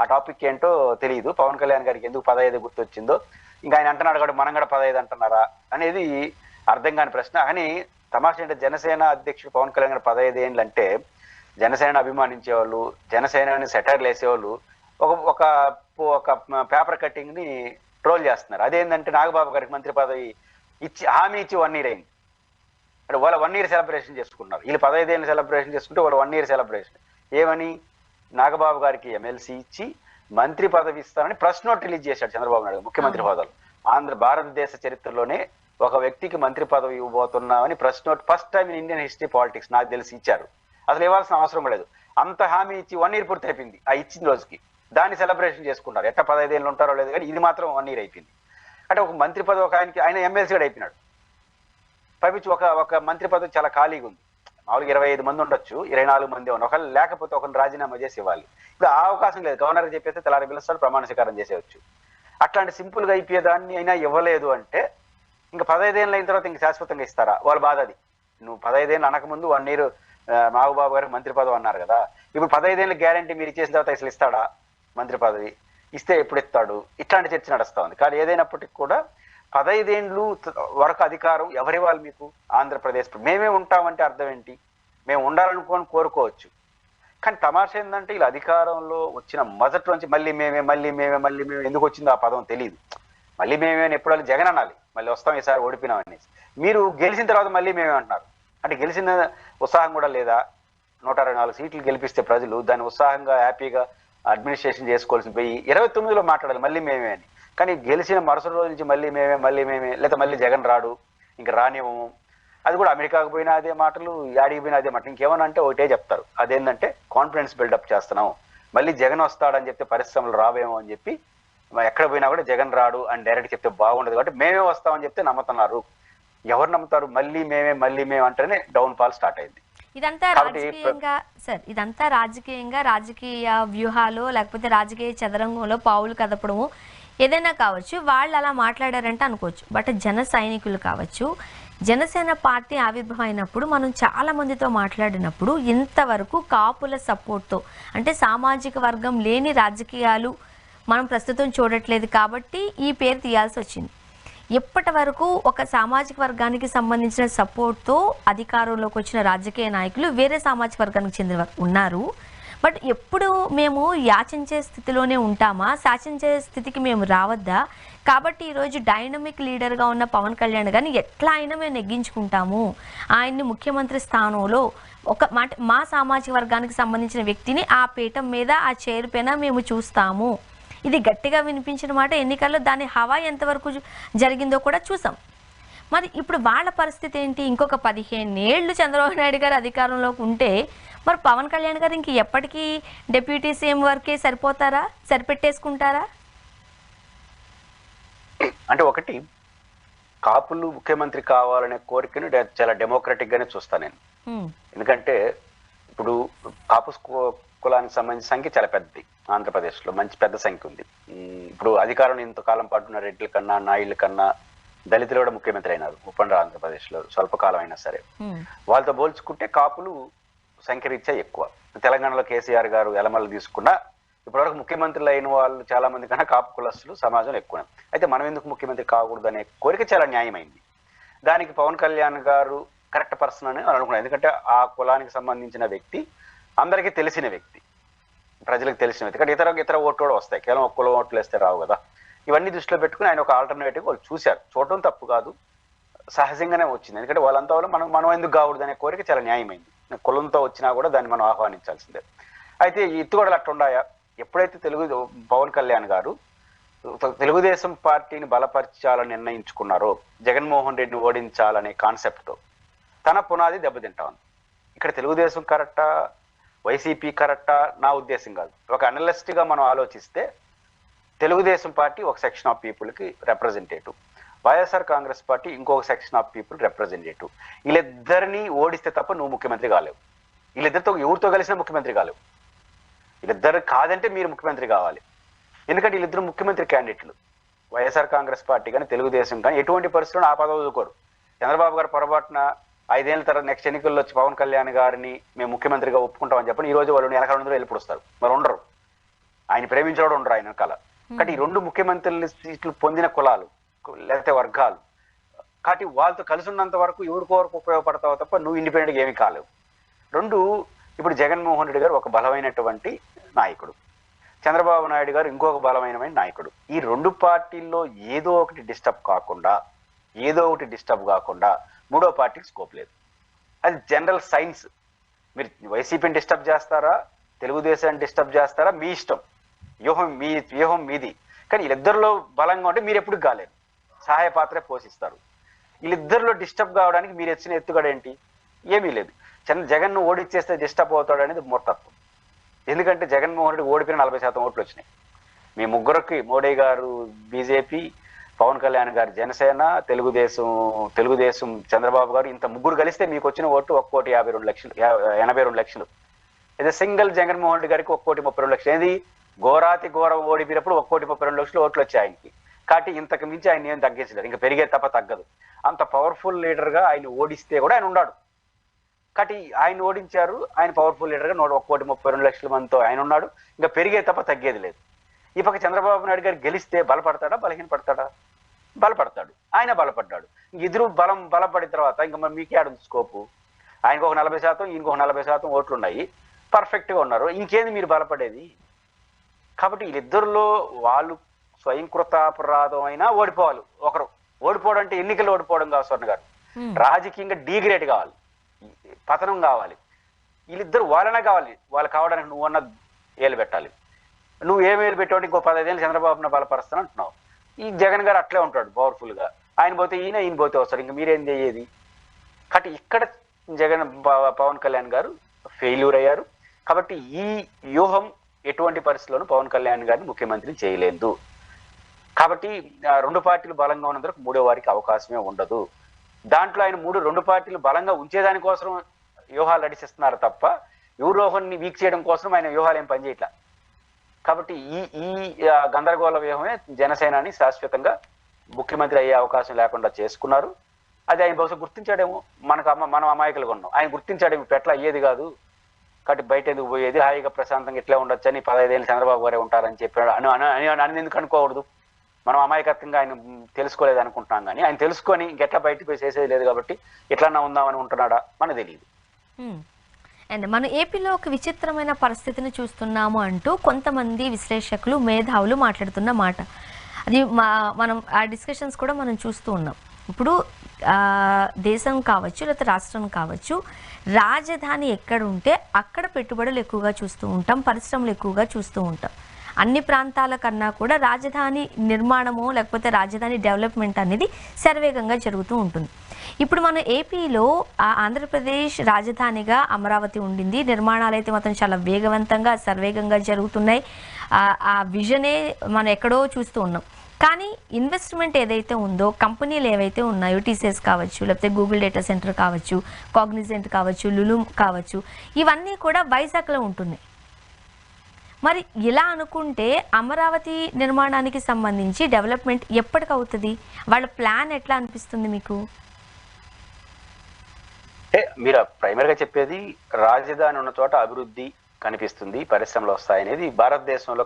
ఆ టాపిక్ ఏంటో తెలియదు. పవన్ కళ్యాణ్ గారికి ఎందుకు 15 గుర్తొచ్చిందో, ఇంకా ఆయన అంటున్నాడు కాబట్టి మనం కూడా 15 అంటున్నారా అనేది అర్థం కాని ప్రశ్న. కానీ తమాషా ఏంటంటే జనసేన అధ్యక్షుడు పవన్ కళ్యాణ్ గారు 15 ఏళ్ళు అంటే జనసేన అభిమానించేవాళ్ళు, జనసేనని సెటైర్లు వేసేవాళ్ళు ఒక ఒక ఒక పేపర్ కట్టింగ్ ని ట్రోల్ చేస్తున్నారు. అదేంటంటే నాగబాబు గారికి మంత్రి పదవి ఇచ్చి హామీ ఇచ్చి 1 year అయింది. అంటే వాళ్ళ 1 year సెలబ్రేషన్ చేసుకున్నారు. వీళ్ళు 15 ఏళ్ళు సెలబ్రేషన్ చేసుకుంటే వాళ్ళు 1 year సెలబ్రేషన్. ఏమని నాగబాబు గారికి ఎమ్మెల్సీ ఇచ్చి మంత్రి పదవి ఇస్తానని ప్రెస్ నోట్ రిలీజ్ చేశాడు చంద్రబాబు నాయుడు ముఖ్యమంత్రి హోదాలో. భారతదేశ చరిత్రలోనే ఒక వ్యక్తికి మంత్రి పదవి ఇవ్వబోతున్నామని press note first time in Indian history politics నాకు తెలిసి ఇచ్చారు. అసలు ఇవ్వాల్సిన అవసరం లేదు. అంత హామీ ఇచ్చి 1 year పూర్తి అయిపోయింది. ఆ ఇచ్చిన రోజుకి దాన్ని సెలబ్రేషన్ చేసుకుంటారు. ఎట్లా 15 ఏళ్ళు ఉంటారో లేదు, కానీ ఇది మాత్రం 1 year అయిపోయింది. అంటే ఒక మంత్రి పదవి ఒక ఆయన ఎమ్మెల్సీ కూడా అయిపోయినాడు. పైపించి ఒక మంత్రి పదవి చాలా ఖాళీగా ఉంది. మామూలుగా 25 మంది ఉండొచ్చు, 24 మంది ఉన్నారు. ఒకళ్ళు లేకపోతే ఒకరిని రాజీనామా చేసి ఇవ్వాలి. ఇప్పుడు ఆ అవకాశం లేదు. గవర్నర్కి చెప్పేస్తే తెల్లారి పిలుస్తాడు, ప్రమాణ స్వీకారం చేసేవచ్చు. అట్లాంటి సింపుల్ గా అయిపోయేదాన్ని అయినా ఇవ్వలేదు అంటే ఇంకా 15 ఏళ్ళు అయిన తర్వాత ఇంకా శాశ్వతంగా ఇస్తారా? వాళ్ళ బాధ అది. నువ్వు 15 ఏళ్ళు అనకముందు 1 year నాగబాబు గారికి మంత్రి పదవి అన్నారు కదా, ఇప్పుడు 15 ఏళ్ళ గ్యారంటీ మీరు ఇచ్చేసిన తర్వాత అసలు ఇస్తాడా మంత్రి పదవి? ఇస్తే ఎప్పుడు ఇస్తాడు? ఇట్లాంటి చర్చ నడుస్తా ఉంది. కానీ ఏదైనప్పటికీ కూడా 15 ఏళ్ళు వరకు అధికారం ఎవరి వాళ్ళు మీకు ఆంధ్రప్రదేశ్ మేమే ఉంటామంటే అర్థం ఏంటి? మేము ఉండాలనుకోని కోరుకోవచ్చు. కానీ తమాషా ఏంటంటే ఇలా అధికారంలో వచ్చిన మొదటి నుంచి మళ్ళీ మేమే ఎందుకు వచ్చిందో ఆ పదం తెలియదు. మళ్ళీ మేమే ఎప్పుడు జగన్ అనాలి, మళ్ళీ వస్తాం ఈసారి ఓడిపోయినాం అనేసి. మీరు గెలిచిన తర్వాత మళ్ళీ మేమే అంటున్నారు. అంటే గెలిచిన ఉత్సాహం కూడా లేదా? 124 సీట్లు గెలిపిస్తే ప్రజలు దాన్ని ఉత్సాహంగా హ్యాపీగా అడ్మినిస్ట్రేషన్ చేసుకోవాల్సి పోయి 29లో మాట్లాడాలి మళ్ళీ మేమే అని. కానీ గెలిచిన మరుసటి రోజు నుంచి మళ్ళీ మేమే లేదా మళ్ళీ జగన్ రాడు, ఇంకా రానివ్వము. అది కూడా అమెరికాకు పోయినా అదే మాటలు, యాడికి పోయినా అదే మాటలు. ఇంకేమన్నా అంటే ఒకటే చెప్తారు, అదేంటంటే కాన్ఫిడెన్స్ బిల్డప్ చేస్తున్నాం, మళ్ళీ జగన్ వస్తాడని చెప్తే పరిశ్రమలు రావేమో అని చెప్పి ఎక్కడ పోయినా కూడా జగన్ రాడు అని డైరెక్ట్ చెప్తే బాగుండదు కాబట్టి మేమే వస్తామని చెప్తే నమ్ముతున్నారు. ఎవరు నమ్ముతారు? మళ్ళీ మేమే అంటేనే డౌన్ ఫాల్ స్టార్ట్ అయింది. ఇదంతా రాజకీయంగా రాజకీయ వ్యూహాలు లేకపోతే రాజకీయ చదరంగంలో పావులు కదపడము ఏదైనా కావచ్చు, వాళ్ళు అలా మాట్లాడారంటే అనుకోవచ్చు. బట్ జన సైనికులు కావచ్చు, జనసేన పార్టీ ఆవిర్భావం అయినప్పుడు మనం చాలా మందితో మాట్లాడినప్పుడు ఇంతవరకు కాపుల సపోర్ట్తో, అంటే సామాజిక వర్గం లేని రాజకీయాలు మనం ప్రస్తుతం చూడట్లేదు కాబట్టి ఈ పేరు తీయాల్సి వచ్చింది. ఎప్పటి వరకు ఒక సామాజిక వర్గానికి సంబంధించిన సపోర్ట్తో అధికారంలోకి వచ్చిన రాజకీయ నాయకులు వేరే సామాజిక వర్గానికి చెందిన వారు ఉన్నారు. బట్ ఎప్పుడు మేము యాచించే స్థితిలోనే ఉంటామా? శాసించే స్థితికి మేము రావద్దా? కాబట్టి ఈరోజు డైనమిక్ లీడర్గా ఉన్న పవన్ కళ్యాణ్ గారిని ఎట్లా అయినా మేము నెగ్గించుకుంటాము, ఆయన్ని ముఖ్యమంత్రి స్థానంలో మా సామాజిక వర్గానికి సంబంధించిన వ్యక్తిని ఆ పీఠం మీద ఆ చైర్ పైన మేము చూస్తాము. ఇది గట్టిగా వినిపించిన మాట. ఎన్నికల్లో దాని హవా ఎంతవరకు జరిగిందో కూడా చూసాం. మరి ఇప్పుడు వాళ్ళ పరిస్థితి ఏంటి? ఇంకొక 15 ఏళ్ళు చంద్రబాబు నాయుడు గారు అధికారంలోకి ఉంటే మరి పవన్ కళ్యాణ్ గారు ఇంక ఎప్పటికీ డిప్యూటీ సీఎం వరకే సరిపోతారా? సరిపెట్టేసుకుంటారా? అంటే ఒకటి, కాపులు ముఖ్యమంత్రి కావాలనే కోరికను చాలా డెమోక్రటిక్ గానే చూస్తాను నేను. ఎందుకంటే ఇప్పుడు కాపు కులానికి సంబంధించిన సంఖ్య చాలా పెద్దది. ఆంధ్రప్రదేశ్లో మంచి పెద్ద సంఖ్య ఉంది. ఇప్పుడు అధికారంలో ఇంతకాలం పాటు ఉన్న రెడ్ల కన్నా నాయుళ్ళ కన్నా దళితులు కూడా ముఖ్యమంత్రి అయినారు ఉప్పండ్ర ఆంధ్రప్రదేశ్లో స్వల్పకాలం అయినా సరే. వాళ్ళతో పోల్చుకుంటే కాపులు సంఖ్య రీత్యా ఎక్కువ. తెలంగాణలో కేసీఆర్ గారు ఎలమల్లు తీసుకున్నా ఇప్పటివరకు ముఖ్యమంత్రులు అయిన వాళ్ళు చాలా మంది కన్నా కాపు కులస్తులు సమాజంలో ఎక్కువ. అయితే మనం ఎందుకు ముఖ్యమంత్రి కాకూడదు అనే కోరిక చాలా న్యాయమైంది. దానికి పవన్ కళ్యాణ్ గారు కరెక్ట్ పర్సన్ అని అనుకున్నాను. ఎందుకంటే ఆ కులానికి సంబంధించిన వ్యక్తి, అందరికీ తెలిసిన వ్యక్తి, ప్రజలకు తెలిసిన వ్యక్తి. కానీ ఇతర ఓట్లు కూడా వస్తాయి, కేవలం ఒక కులం ఓట్లు వేస్తే రావు కదా. ఇవన్నీ దృష్టిలో పెట్టుకుని ఆయన ఒక ఆల్టర్నేటివ్ వాళ్ళు చూశారు. చూడటం తప్పు కాదు, సహజంగానే వచ్చింది. ఎందుకంటే వాళ్ళంతా వల్ల మనం ఎందుకు కాకూడదు అనే కోరిక చాలా న్యాయమైంది. కులంతో వచ్చినా కూడా దాన్ని మనం ఆహ్వానించాల్సిందే. అయితే ఈ ఎత్తుగడలు అట్లున్నాయా? ఎప్పుడైతే పవన్ కళ్యాణ్ గారు తెలుగుదేశం పార్టీని బలపరచాలని నిర్ణయించుకున్నారో, జగన్మోహన్ రెడ్డిని ఓడించాలనే కాన్సెప్ట్తో తన పునాది దెబ్బతింటా ఉంది. ఇక్కడ తెలుగుదేశం కరెక్టా, వైసీపీ కరెక్టా నా ఉద్దేశం కాదు. ఒక అనలిస్ట్గా మనం ఆలోచిస్తే తెలుగుదేశం పార్టీ ఒక సెక్షన్ ఆఫ్ పీపుల్కి రిప్రజెంటేటివ్, వైఎస్ఆర్ కాంగ్రెస్ పార్టీ ఇంకొక సెక్షన్ ఆఫ్ పీపుల్ రిప్రజెంటేటివ్. వీళ్ళిద్దరిని ఓడిస్తే తప్ప నువ్వు ముఖ్యమంత్రి కాలేవు. వీళ్ళిద్దరితో ఎవరితో కలిసినా ముఖ్యమంత్రి కాలేవు. వీళ్ళిద్దరు కాదంటే మీరు ముఖ్యమంత్రి కావాలి. ఎందుకంటే వీళ్ళిద్దరు ముఖ్యమంత్రి క్యాండిడేట్లు. వైఎస్ఆర్ కాంగ్రెస్ పార్టీ కానీ తెలుగుదేశం కానీ ఎటువంటి పరిస్థితుల్లో ఆ పదవి వదులుకోరు. చంద్రబాబు గారు పొరపాటున 5 ఏళ్ళ తర్వాత నెక్స్ట్ ఎన్నికల్లో వచ్చి పవన్ కళ్యాణ్ గారిని మేము ముఖ్యమంత్రిగా ఒప్పుకుంటామని చెప్పండి, ఈ రోజు వాళ్ళు 1200 వెళ్ళిపోస్తారు, మరి ఉండరు. ఆయన ప్రేమించడం ఉండరు ఆయన కళ. కాబట్టి ఈ 2 ముఖ్యమంత్రుల సీట్లు పొందిన కులాలు లేకపోతే వర్గాలు, కాబట్టి వాళ్ళతో కలిసి ఉన్నంత వరకు ఎవరికో వరకు ఉపయోగపడతావు తప్ప నువ్వు ఇండిపెండెంట్గా ఏమీ కాలేవు. 2, ఇప్పుడు జగన్మోహన్ రెడ్డి గారు ఒక బలమైనటువంటి నాయకుడు, చంద్రబాబు నాయుడు గారు ఇంకొక బలమైన నాయకుడు. ఈ 2 పార్టీల్లో ఏదో ఒకటి డిస్టర్బ్ కాకుండా మూడో పార్టీకి స్కోప్ లేదు. అది జనరల్ సైన్స్. మీరు వైసీపీని డిస్టర్బ్ చేస్తారా, తెలుగుదేశాన్ని డిస్టర్బ్ చేస్తారా, మీ ఇష్టం. వ్యూహం మీది. కానీ వీళ్ళిద్దరిలో బలంగా ఉంటే మీరు ఎప్పుడు కాలేరు, సహాయ పాత్ర పోషిస్తారు. వీళ్ళిద్దరిలో డిస్టర్బ్ కావడానికి మీరు వచ్చిన ఎత్తుగడ ఏంటి? ఏమీ లేదు. జగన్ను ఓడిచ్చేస్తే డిస్టర్బ్ అవుతాడు అనేది మూర్ఖత్వం. ఎందుకంటే జగన్మోహన్ రెడ్డి ఓడిపోయిన 40% ఓట్లు వచ్చినాయి. మీ ముగ్గురికి, మోడీ గారు బీజేపీ, పవన్ కళ్యాణ్ గారు జనసేన, తెలుగుదేశం చంద్రబాబు గారు, ఇంత ముగ్గురు కలిస్తే మీకు వచ్చిన ఓటు 1,52,82 లక్షలు. ఇది సింగిల్ జగన్మోహన్ రెడ్డి గారికి 1,32,00,000. ఏది ఘోరాతి ఘోరం ఓడిపోయినప్పుడు 1,32,00,000 ఓట్లు వచ్చాయి ఆయనకి. కాబట్టి ఇంతకు మించి ఆయన ఏం తగ్గించలేరు, ఇంకా పెరిగే తప్ప తగ్గదు. అంత పవర్ఫుల్ లీడర్గా ఆయన ఓడిస్తే కూడా ఆయన ఉన్నాడు. కాబట్టి ఆయన ఓడించారు, ఆయన పవర్ఫుల్ లీడర్గా 1,32,00,000 మందితో ఆయన ఉన్నాడు. ఇంకా పెరిగే తప్ప తగ్గేది లేదు. ఈ పక్క చంద్రబాబు నాయుడు గారు గెలిస్తే బలపడతాడా, బలహీనపడతాడా? బలపడతాడు. ఆయన బలపడ్డాడు. ఇద్దరు బలపడిన తర్వాత ఇంకా మీకే ఆడు స్కోపు. ఆయనకు ఒక 40%, ఈయనకు ఒక 40% ఓట్లు ఉన్నాయి, పర్ఫెక్ట్గా ఉన్నారు. ఇంకేంది మీరు బలపడేది? కాబట్టి వీళ్ళిద్దరిలో వాళ్ళు స్వయంకృతాపరాధం అయినా ఓడిపోవాలి. ఒకరు ఓడిపోవడం అంటే ఎన్నికలు ఓడిపోవడం కాదు స్వర్ణ గారు, రాజకీయంగా డీగ్రేడ్ కావాలి, పతనం కావాలి. వీళ్ళిద్దరు వాళ్ళనే కావాలి. వాళ్ళు కావడానికి నువ్వన్న ఏలు పెట్టాలి. నువ్వు ఏం ఏలు పెట్టావు? ఇంకో 15 ఏళ్ళు చంద్రబాబును బలపరుస్తాను అంటున్నావు. ఈ జగన్ గారు అట్లే ఉంటాడు పవర్ఫుల్గా. ఆయన పోతే ఈయన పోతే వస్తాడు. ఇంకా మీరేం చేయేది? కాబట్టి ఇక్కడ పవన్ కళ్యాణ్ గారు ఫెయిల్యూర్ అయ్యారు. కాబట్టి ఈ వ్యూహం ఎటువంటి పరిస్థితుల్లోనూ పవన్ కళ్యాణ్ గారిని ముఖ్యమంత్రిని చేయలేదు. కాబట్టి 2 పార్టీలు బలంగా ఉన్నందుకు మూడో వారికి అవకాశమే ఉండదు. దాంట్లో ఆయన 2 పార్టీలు బలంగా ఉంచేదానికోసం వ్యూహాలు నడిచిస్తున్నారు తప్ప వ్యూహాన్ని వీక్ చేయడం కోసం ఆయన వ్యూహాలు ఏం పనిచేయట్లా. కాబట్టి ఈ గందరగోళ వ్యూహమే జనసేనాని శాశ్వతంగా ముఖ్యమంత్రి అయ్యే అవకాశం లేకుండా చేసుకున్నారు. అది ఆయన బహుశా గుర్తించాడేమో. మనం అమాయకులుగా ఉన్నాం. ఆయన గుర్తించాడేమో పెట్ల అయ్యేది కాదు, కాబట్టి బయట ఎందుకు పోయేది, హాయిగా ప్రశాంతంగా ఇట్లే ఉండొచ్చు అని 15 ఏళ్ళు చంద్రబాబు గారే ఉంటారని చెప్పాడు అని ఎందుకు అనుకోకూడదు? మనం అమాయకత్వంగా ఆయన తెలుసుకోలేదు అనుకుంటున్నాం. కానీ ఆయన తెలుసుకొని ఇంకెట్లా బయటకు పోయి చేసేది లేదు కాబట్టి ఎట్లన్నా ఉందామని ఉంటున్నాడా మనకు తెలియదు. అండ్ మన ఏపీలో ఒక విచిత్రమైన పరిస్థితిని చూస్తున్నాము అంటూ కొంతమంది విశ్లేషకులు, మేధావులు మాట్లాడుతున్న మాట. అది మనం ఆ డిస్కషన్స్ కూడా మనం చూస్తూ ఉన్నాం. ఇప్పుడు దేశం కావచ్చు లేకపోతే రాష్ట్రం కావచ్చు, రాజధాని ఎక్కడ ఉంటే అక్కడ పెట్టుబడులు ఎక్కువగా చూస్తూ ఉంటాం, పరిశ్రమలు ఎక్కువగా చూస్తూ ఉంటాం. అన్ని ప్రాంతాల కన్నా కూడా రాజధాని నిర్మాణము లేకపోతే రాజధాని డెవలప్మెంట్ అనేది శరవేగంగా జరుగుతూ ఉంటుంది. ఇప్పుడు మన ఏపీలో ఆంధ్రప్రదేశ్ రాజధానిగా అమరావతి ఉండింది. నిర్మాణాలు అయితే మాత్రం చాలా వేగవంతంగా సర్వేగంగా జరుగుతున్నాయి. ఆ విజనే మనం ఎక్కడో చూస్తూ ఉన్నాం. కానీ ఇన్వెస్ట్మెంట్ ఏదైతే ఉందో, కంపెనీలు ఏవైతే ఉన్నాయో, టీసీఎస్ కావచ్చు లేకపోతే గూగుల్ డేటా సెంటర్ కావచ్చు, కాగ్నిజెంట్ కావచ్చు, లులు కావచ్చు, ఇవన్నీ కూడా వైజాగ్లో ఉంటున్నాయి. మరి ఇలా అనుకుంటే అమరావతి నిర్మాణానికి సంబంధించి డెవలప్మెంట్ ఎప్పటికవుతుంది? వాళ్ళ ప్లాన్ ఎట్లా అనిపిస్తుంది మీకు? మీరు ప్రైమరీగా చెప్పేది రాజధాని ఉన్న చోట అభివృద్ధి కనిపిస్తుంది, పరిశ్రమలు వస్తాయనేది భారతదేశంలో